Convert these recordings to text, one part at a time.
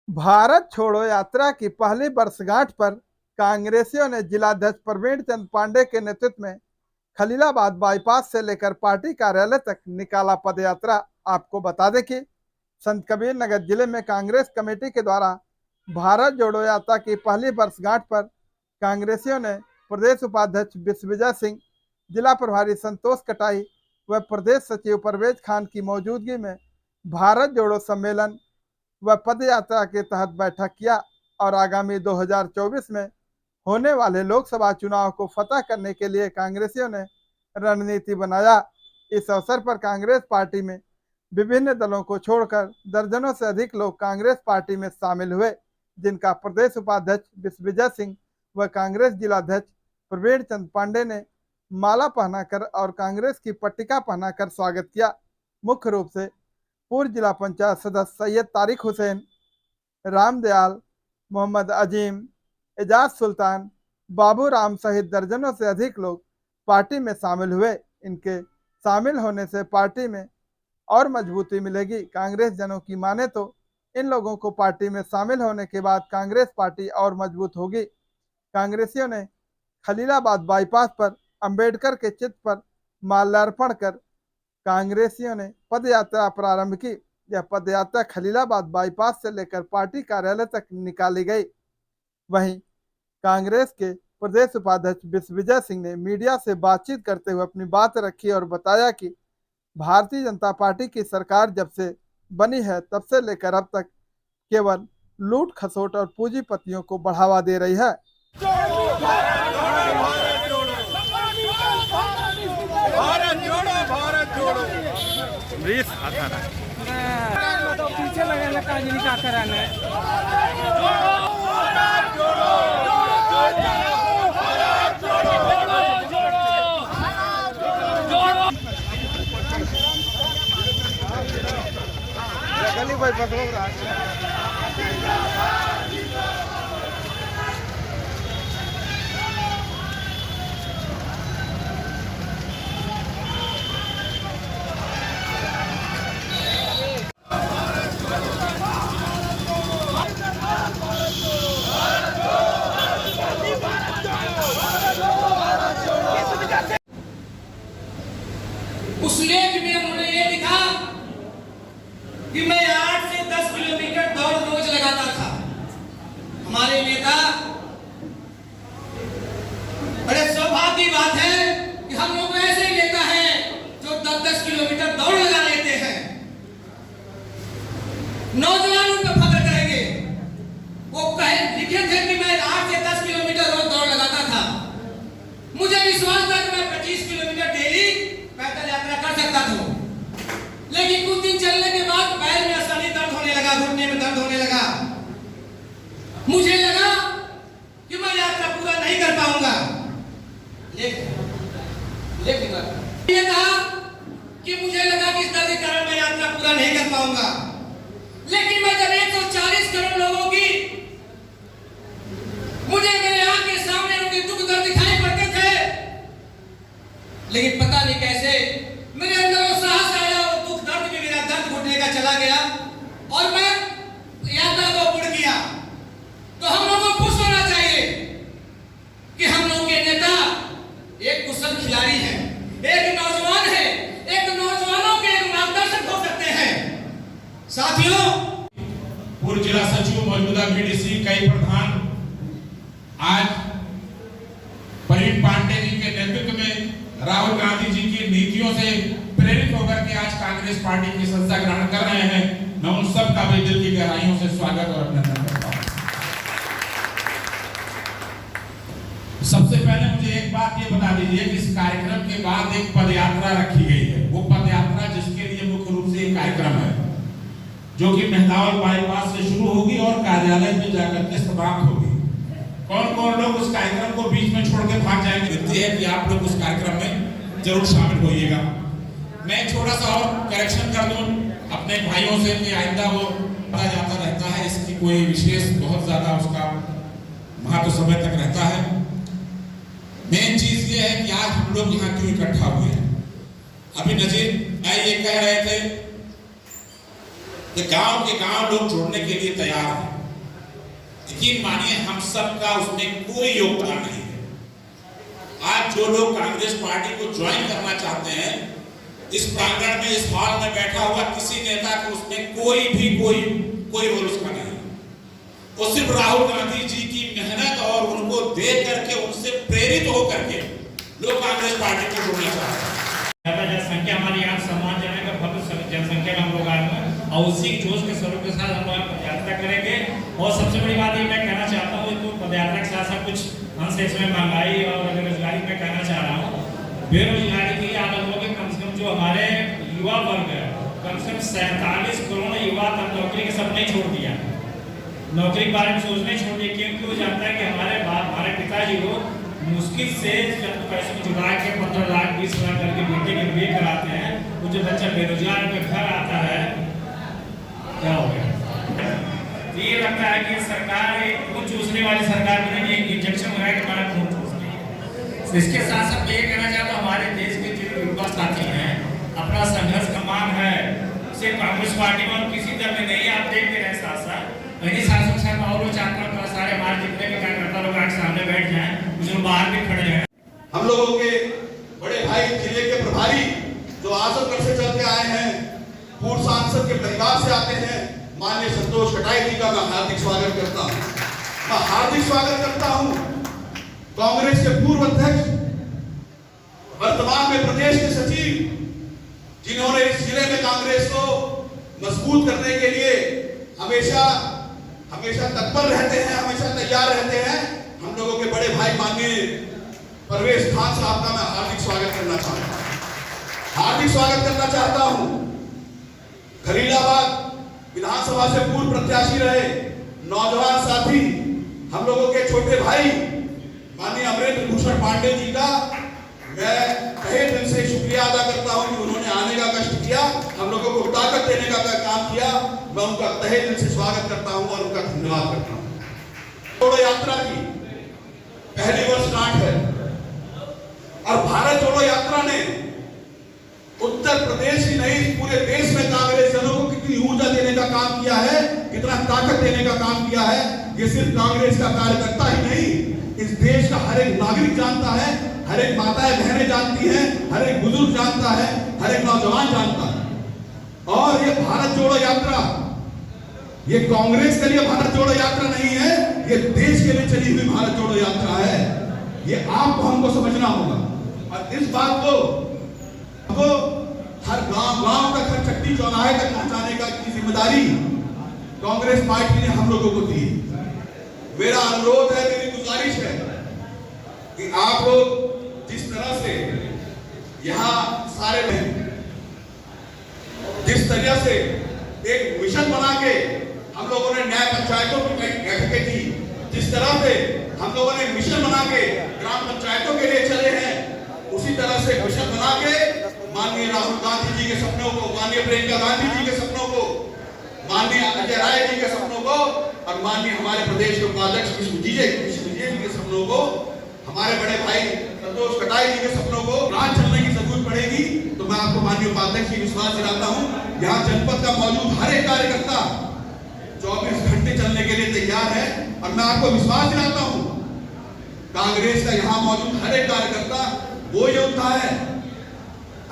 भारत छोड़ो यात्रा की पहली वर्षगांठ पर कांग्रेसियों ने जिलाध्यक्ष प्रवीण चंद्र पांडे के नेतृत्व में खलीलाबाद बाईपास से लेकर पार्टी कार्यालय तक निकाला पदयात्रा। आपको बता दें कि संत कबीर नगर जिले में कांग्रेस कमेटी के द्वारा भारत जोड़ो यात्रा की पहली वर्षगांठ पर कांग्रेसियों ने प्रदेश उपाध्यक्ष विश्वविजय सिंह, जिला प्रभारी संतोष कटाई व प्रदेश सचिव परवेज खान की मौजूदगी में भारत जोड़ो सम्मेलन व पद यात्रा के तहत बैठक किया और आगामी 2024 में होने वाले लोकसभा चुनाव को फतह करने के लिए कांग्रेसियों ने रणनीति बनाया। इस अवसर पर कांग्रेस पार्टी में विभिन्न दलों को छोड़कर दर्जनों से अधिक लोग कांग्रेस पार्टी में शामिल हुए, जिनका प्रदेश उपाध्यक्ष विश्वविजय सिंह व कांग्रेस जिलाध्यक्ष प्रवीण चंद्र पांडे ने माला पहनाकर और कांग्रेस की पट्टिका पहनाकर स्वागत किया। मुख्य रूप से पूर्व जिला पंचायत सदस्य सैयद तारिक हुसैन, रामदयाल, मोहम्मद अजीम, एजाज सुल्तान, बाबू राम सहित दर्जनों से अधिक लोग पार्टी में शामिल हुए। इनके शामिल होने से पार्टी में और मजबूती मिलेगी। कांग्रेस जनों की माने तो इन लोगों को पार्टी में शामिल होने के बाद कांग्रेस पार्टी और मजबूत होगी। कांग्रेसियों ने खलीलाबाद बाईपास पर अंबेडकर के चित्र पर माल्यार्पण कर कांग्रेसियों ने पद यात्रा प्रारंभ की। यह पद यात्रा खलीलाबाद बाईपास से लेकर पार्टी कार्यालय तक निकाली गई। वहीं कांग्रेस के प्रदेश उपाध्यक्ष विश्वविजय सिंह ने मीडिया से बातचीत करते हुए अपनी बात रखी और बताया कि भारतीय जनता पार्टी की सरकार जब से बनी है तब से लेकर अब तक केवल लूट खसोट और पूंजीपतियों को बढ़ावा दे रही है। पीछे लगेगा काजली का कराने गली भाई पकड़ो रहा उस लेख में उन्होंने ये लिखा कि मैं 8 से 10 किलोमीटर दौड़ रोज लगाता था। हमारे नेता, बड़े सौभाग्य की बात है कि हम लोग ऐसे ही नेता हैं जो 10-10 किलोमीटर दौड़ लगा लेते हैं। नौजवानों पर फख्र करेंगे। वो लिखे थे कि मैं 8 से 10 किलोमीटर रोज दौड़ लगाता था। मुझे विश्वास था कि मैं 25 किलोमीटर डेली पैदल यात्रा कर सकता था, लेकिन कुछ दिन चलने के बाद पैर में आसानी दर्द होने लगा, घुटने में दर्द होने लगा। मुझे लगा कि मैं यात्रा पूरा नहीं कर पाऊंगा। ये कहा कि मुझे लगा कि इस दर्द के कारण मैं यात्रा पूरा नहीं कर पाऊंगा, लेकिन मैं जब 140 करोड़ लोगों की मुझे मेरे आंख के सामने उनके दुख दर्द दिखाई पड़ते थे, लेकिन पता नहीं कैसे मेरे अंदर वो साहस आया, वो दुख दर्द भी मेरा दर्द घुटने का चला गया और मैं यात्रा को उड़ गया। तो हम लोगों को खुश होना चाहिए कि हम लोग के नेता एक कुशल खिलाड़ी है, एक नौजवान है, एक नौजवानों के मार्गदर्शक हो सकते हैं। साथियों, पूर्व जिला सचिव, मौजूदा बीडीसी, कई प्रधान आज प्रवीण पांडे जी के नेतृत्व में राहुल गांधी जी की नीतियों से प्रेरित होकर के आज कांग्रेस पार्टी की संस्था ग्रहण कर रहे हैं। मैं उन सब का भी दिल की गहराइयों से स्वागत और अभिनंदन करता हूं। सबसे पहले मुझे एक बात ये बता दीजिए कि इस कार्यक्रम के बाद एक पदयात्रा रखी गई है। वो पदयात्रा जिसके लिए मुख्य रूप से एक कार्यक्रम है जो कि मेहदावल बाईपास से शुरू होगी और कार्यालय में जाकर के समाप्त होगी। कौन कौन लोग उस कार्यक्रम को बीच में छोड़ के भाग जाएंगे? विनती है कि आप लोग उस कार्यक्रम में जरूर शामिल होइएगा। मैं थोड़ा सा और करेक्शन कर दूं अपने भाइयों से कि आइंदा वो पता जाता रहता है, इसकी कोई विशेष बहुत ज्यादा उसका महत्व समय तक रहता है। मेन चीज ये है कि आज हम लोग यहाँ क्यों इकट्ठा हुए हैं। अभी नजीर भाई ये कह रहे थे कि गांव के गांव लोग जोड़ने के लिए तैयार हैं। यकीन मानिए हम सबका उसमें कोई योगदान नहीं है। आज जो लोग कांग्रेस पार्टी को ज्वाइन करना चाहते हैं, इस प्रांगण में, इस हॉल में बैठा हुआ किसी नेता को उसमें कोई रोल उसका नहीं है। वो सिर्फ राहुल गांधी जी की मेहनत और उनको देख करके, उनसे प्रेरित होकर के लोग कांग्रेस पार्टी को जोड़ना चाहते हैं। ज्यादा जनसंख्या हमारे यहाँ सम्मान जाने का भव्य जनसंख्या में हम लोग आए हैं और उसी जोश के स्वरूप के साथ हम लोग पदयात्रा करेंगे। और सबसे बड़ी बात ये मैं कहना चाहता हूँ, तो पदयात्रा के साथ साथ कुछ अंश इसमें महंगाई और बेरोजगारी में कहना चाह रहा हूँ। बेरोजगारी की आप लोगों के कम से कम जो हमारे युवा वर्ग है, कम से कम 47 करोड़ युवा तक नौकरी के सपने छोड़ दिया, नौकरी के बारे में सोचने छोड़ दिया, क्योंकि वो जानता है कि हमारे पिताजी को मुश्किल से पैसे को जुटा के 15 लाख 20 लाख करके बेटे के लिए कराते हैं। वो जो बच्चा बेरोजगार पे घर आता है, क्या हो गया? तो ये लगता है कि सरकार एक खून चूसने वाली सरकार नहीं, एक इंजेक्शन लगा के हमारा खून चूस रही है। तो इसके साथ साथ ये कहना चाहता हूँ, हमारे देश के जो युवा साथी हैं, अपना संघर्ष का मान है, सिर्फ कांग्रेस पार्टी में और किसी दल में नहीं, आप देखते रहे साथ साथ वही शासन साहब और वो चाहता हूँ सारे हमारे जितने भी कार्यकर्ता लोग आगे सामने बैठ जाएं, जो बाहर भी खड़े हैं। हम लोगों के बड़े भाई जिले के प्रभारी जो आजमगढ़ से चल के आए हैं, पूर्व सांसद के परिवार से आते हैं, माननीय संतोष कटाई जी का मैं हार्दिक स्वागत करता हूं। मैं हार्दिक स्वागत करता हूं कांग्रेस के पूर्व अध्यक्ष, वर्तमान में प्रदेश के सचिव, जिन्होंने इस जिले में कांग्रेस को मजबूत करने के लिए हमेशा तत्पर रहते हैं, हमेशा तैयार रहते हैं। हम लोगों के बड़े भाई माननीय परवेश खान साहब का मैं हार्दिक स्वागत करना चाहता हूं। खलीलाबाद विधानसभा से पूर्व प्रत्याशी रहे नौजवान साथी, हम लोगों के छोटे भाई माननीय अमरेंद्र भूषण पांडे जी का मैं तहे दिल से शुक्रिया अदा करता हूं कि उन्होंने आने का कष्ट किया, हम लोगों को ताकत देने का काम किया। मैं उनका तहे दिल से स्वागत करता हूं और उनका धन्यवाद करता हूं। जोड़ो यात्रा की पहली वर्षगांठ है और भारत जोड़ो यात्रा ने उत्तर प्रदेश ही नहीं, पूरे देश में कांग्रेस जनों को कितनी ऊर्जा देने का काम किया है, कितना ताकत देने का काम किया है। ये सिर्फ कांग्रेस का कार्यकर्ता ही नहीं, इस देश का हर एक नागरिक जानता है, हर एक माताएं बहनें जानती हैं, हर एक बुजुर्ग जानता है, हर एक नौजवान जानता है। और ये भारत जोड़ो यात्रा, ये कांग्रेस के लिए भारत जोड़ो यात्रा नहीं है, ये देश के लिए चली हुई भारत जोड़ो यात्रा है। ये आपको हमको समझना होगा और इस बात को हर गांव तक, हर चट्टी चौराहे तक पहुंचाने का की जिम्मेदारी कांग्रेस पार्टी ने हम लोगों को दी। मेरा अनुरोध है, मेरी गुजारिश है कि आप लोग जिस तरह से यहाँ सारे में जिस तरह से एक मिशन बना के हम लोगों ने न्याय पंचायतों की बैठकें की, जिस तरह से हम लोगों ने मिशन बना के ग्राम पंचायतों के लिए चले हैं, उसी तरह से मिशन बना के माननीय राहुल गांधी जी के सपनों को, माननीय प्रियंका गांधी जी के सपनों को, माननीय अजय राय जी के सपनों को और माननीय हमारे प्रदेश के उपाध्यक्ष विश्वजीत जी के सपनों को, हमारे बड़े भाई संतोष कटाई जी के सपनों को राज चलने की जरूरत पड़ेगी। तो मैं आपको माननीय उपाध्यक्ष की विश्वास दिलाता हूं, यहाँ जनपद का मौजूद हर एक कार्यकर्ता 24 घंटे चलने के लिए तैयार है और मैं आपको विश्वास दिलाता हूं कांग्रेस का यहाँ मौजूद हर एक कार्यकर्ता वो योद्धा है।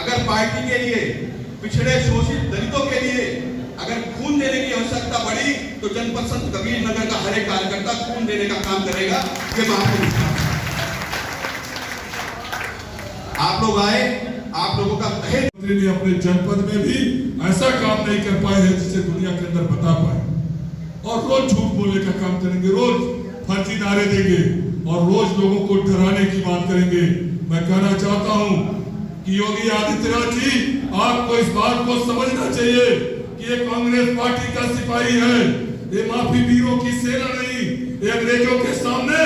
अगर पार्टी के लिए, पिछड़े शोषित दलितों के लिए अगर खून देने की आवश्यकता पड़ी तो जनपद संत कबीर नगर का हर एक कार्यकर्ता खून देने का काम करेगा। ये मैं आपको आप लोग आए, आप लोगों का मंत्री ने अपने जनपद में भी ऐसा काम नहीं कर पाए हैं जिसे दुनिया के अंदर बता पाए, और रोज झूठ बोलने का काम करेंगे, रोज फर्जी नारे देंगे और रोज लोगों को डराने की बात करेंगे। मैं कहना चाहता हूं कि योगी आदित्यनाथ जी, आपको इस बात को समझना चाहिए कि ये कांग्रेस पार्टी का सिपाही है, ये माफी वीरों की सेना नहीं, ये अंग्रेजों के सामने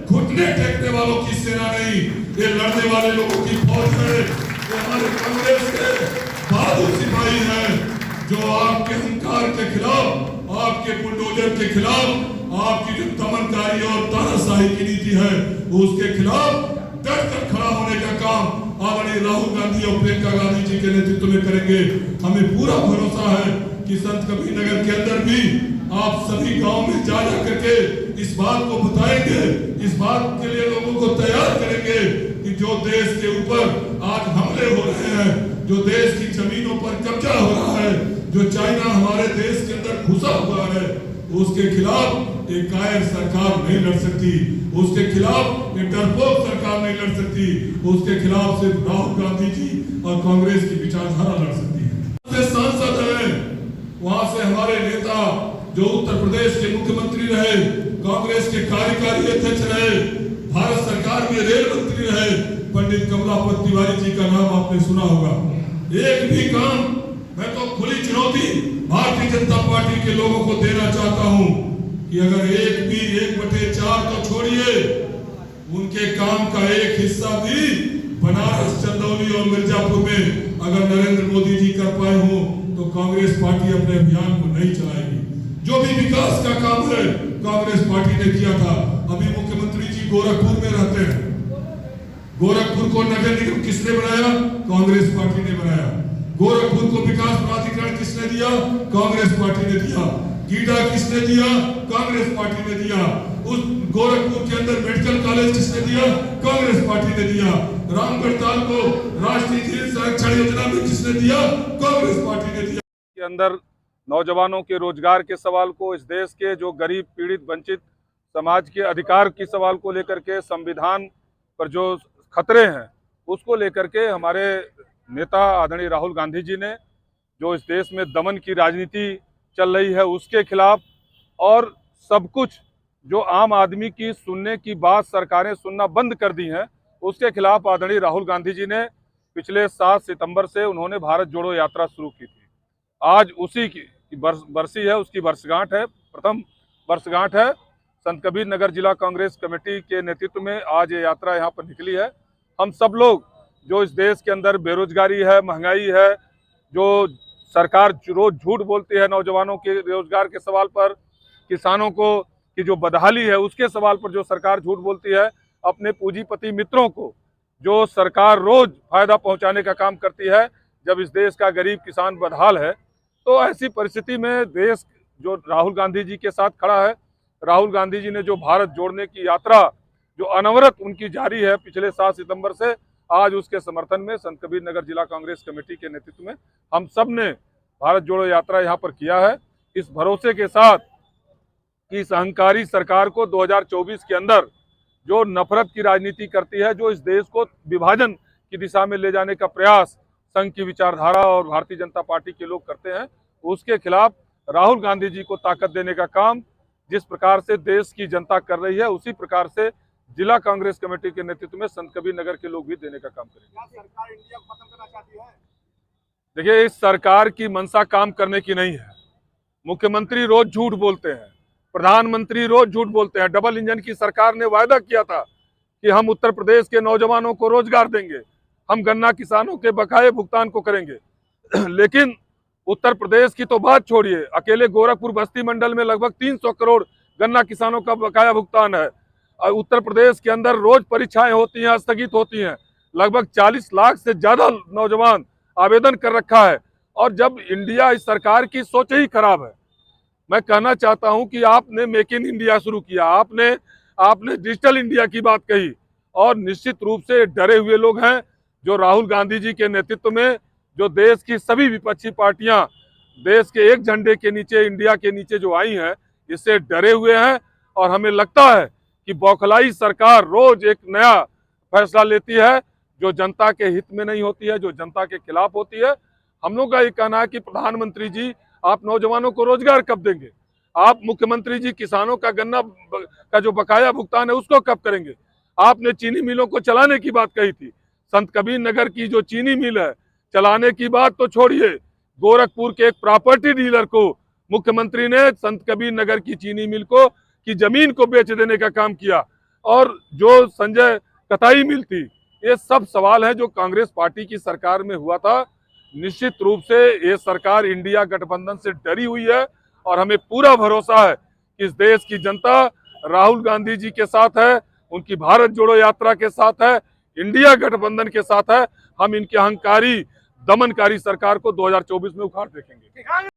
घुटने टेकने वालों की सेना नहीं, ये लड़ने वाले लोगों की फौज है। ये हमारे कांग्रेस के बहादुर सिपाही हैं जो आपके अहंकार के खिलाफ, आपके बुलडोजर के खिलाफ, आपकी जो दमनकारी और तानाशाही की नीति है उसके खिलाफ डट कर खड़ा होने का काम आदरणीय राहुल गांधी और प्रियंका गांधी जी के नेतृत्व में करेंगे। हमें पूरा भरोसा है कि संत कबीर नगर के अंदर भी आप सभी गांव में जा करके इस बात को बताएंगे, इस बात के लिए लोगों को तैयार करेंगे कि जो देश के ऊपर आज हमले हो रहे हैं, जो देश की जमीनों पर कब्जा हो रहा है, जो चाइना हमारे देश के अंदर घुसा हुआ है, उसके खिलाफ एक कायर सरकार नहीं लड़ सकती, उसके खिलाफ एक डरपोक सरकार नहीं लड़ सकती, उसके खिलाफ सिर्फ राहुल गांधी जी और कांग्रेस की विचारधारा लड़ सकती है। सांसद है, वहां से हमारे नेता जो उत्तर प्रदेश के मुख्यमंत्री रहे, कांग्रेस के कार्यकारी अध्यक्ष रहे, भारत सरकार में रेल मंत्री रहे, पंडित कमलापत तिवारी जी का नाम आपने सुना होगा। एक भी काम, मैं तो खुली चुनौती भारतीय जनता पार्टी के लोगों को देना चाहता हूं कि अगर एक भी 1/4 तो छोड़िए, उनके काम का एक हिस्सा भी बनारस, चंदौली और मिर्जापुर में अगर नरेंद्र मोदी जी कर पाए हो तो कांग्रेस पार्टी अपने अभियान को नहीं चलाएगी। जो भी विकास का काम है कांग्रेस पार्टी ने किया था। अभी मुख्यमंत्री जी गोरखपुर में रहते हैं, गोरखपुर को नगर निगम किसने बनाया? कांग्रेस पार्टी ने बनाया। गोरखपुर को विकास प्राधिकरण किसने दिया? कांग्रेस पार्टी ने दिया। गीडा किसने दिया? कांग्रेस पार्टी ने दिया। उस गोरखपुर के अंदर मेडिकल कॉलेज किसने दिया? कांग्रेस पार्टी ने दिया। रामगढ़ ताल को राष्ट्रीय खेल संरक्षण योजना में किसने दिया? कांग्रेस पार्टी ने दिया। के अंदर नौजवानों के रोजगार के सवाल को, इस देश के जो गरीब पीड़ित वंचित समाज के अधिकार की सवाल को लेकर के, संविधान पर जो खतरे हैं उसको लेकर के हमारे नेता आदरणीय राहुल गांधी जी ने, जो इस देश में दमन की राजनीति चल रही है उसके खिलाफ, और सब कुछ जो आम आदमी की सुनने की बात सरकारें सुनना बंद कर दी हैं उसके खिलाफ आदरणीय राहुल गांधी जी ने पिछले 7 सितंबर से उन्होंने भारत जोड़ो यात्रा शुरू की थी। आज उसी की बरसी है, उसकी वर्षगांठ है, प्रथम वर्षगांठ है। संत कबीर नगर जिला कांग्रेस कमेटी के नेतृत्व में आज ये यात्रा यहाँ पर निकली है। हम सब लोग जो इस देश के अंदर बेरोजगारी है, महंगाई है, जो सरकार रोज झूठ बोलती है नौजवानों के रोजगार के सवाल पर, किसानों को की जो बदहाली है उसके सवाल पर जो सरकार झूठ बोलती है, अपने पूंजीपति मित्रों को जो सरकार रोज फायदा पहुंचाने का काम करती है, जब इस देश का गरीब किसान बदहाल है, तो ऐसी परिस्थिति में देश जो राहुल गांधी जी के साथ खड़ा है, राहुल गांधी जी ने जो भारत जोड़ने की यात्रा जो अनवरत उनकी जारी है पिछले 7 सितंबर से, आज उसके समर्थन में संत कबीर नगर जिला कांग्रेस कमेटी के नेतृत्व में हम सब ने भारत जोड़ो यात्रा यहाँ पर किया है, इस भरोसे के साथ कि इस अहंकारी सरकार को 2024 के अंदर जो नफरत की राजनीति करती है, जो इस देश को विभाजन की दिशा में ले जाने का प्रयास संघ की विचारधारा और भारतीय जनता पार्टी के लोग करते हैं, उसके खिलाफ राहुल गांधी जी को ताकत देने का काम जिस प्रकार से देश की जनता कर रही है, उसी प्रकार से जिला कांग्रेस कमेटी के नेतृत्व में संत कबीर नगर के लोग भी देने का काम करेंगे। सरकार इंडिया को खत्म करना चाहती है? देखिए, इस सरकार की मंशा काम करने की नहीं है। मुख्यमंत्री रोज झूठ बोलते हैं, प्रधानमंत्री रोज झूठ बोलते हैं। डबल इंजन की सरकार ने वायदा किया था कि हम उत्तर प्रदेश के नौजवानों को रोजगार देंगे, हम गन्ना किसानों के बकाये भुगतान को करेंगे। लेकिन उत्तर प्रदेश की तो बात छोड़िए, अकेले गोरखपुर बस्ती मंडल में लगभग 300 करोड़ गन्ना किसानों का बकाया भुगतान है। उत्तर प्रदेश के अंदर रोज परीक्षाएं होती हैं, स्थगित होती हैं, लगभग 40 लाख से ज्यादा नौजवान आवेदन कर रखा है। और जब इंडिया, इस सरकार की सोच ही खराब है। मैं कहना चाहता हूं कि आपने मेक इन इंडिया शुरू किया, आपने डिजिटल इंडिया की बात कही, और निश्चित रूप से डरे हुए लोग हैं जो राहुल गांधी जी के नेतृत्व में, जो देश की सभी विपक्षी पार्टियां देश के एक झंडे के नीचे, इंडिया के नीचे जो आई हैं, इससे डरे हुए हैं। और हमें लगता है कि बौखलाई सरकार रोज एक नया फैसला लेती है जो जनता के हित में नहीं होती है, जो जनता के खिलाफ होती है। हम लोग का ये कहना है कि प्रधानमंत्री जी, आप नौजवानों को रोजगार कब देंगे? आप मुख्यमंत्री जी, किसानों का गन्ना का जो बकाया भुगतान है उसको कब करेंगे? आपने चीनी मिलों को चलाने की बात कही थी, संत कबीर नगर की जो चीनी मिल है चलाने की बात तो छोड़िए, गोरखपुर के एक प्रॉपर्टी डीलर को मुख्यमंत्री ने संत कबीर नगर की चीनी मिल को की जमीन को बेच देने का काम किया। और जो संजय कताई मिल थी, ये सब सवाल है जो कांग्रेस पार्टी की सरकार में हुआ था। निश्चित रूप से ये सरकार इंडिया गठबंधन से डरी हुई है, और हमें पूरा भरोसा है कि इस देश की जनता राहुल गांधी जी के साथ है, उनकी भारत जोड़ो यात्रा के साथ है, इंडिया गठबंधन के साथ है। हम इनकी अहंकारी दमनकारी सरकार को 2024 में उखाड़ देखेंगे।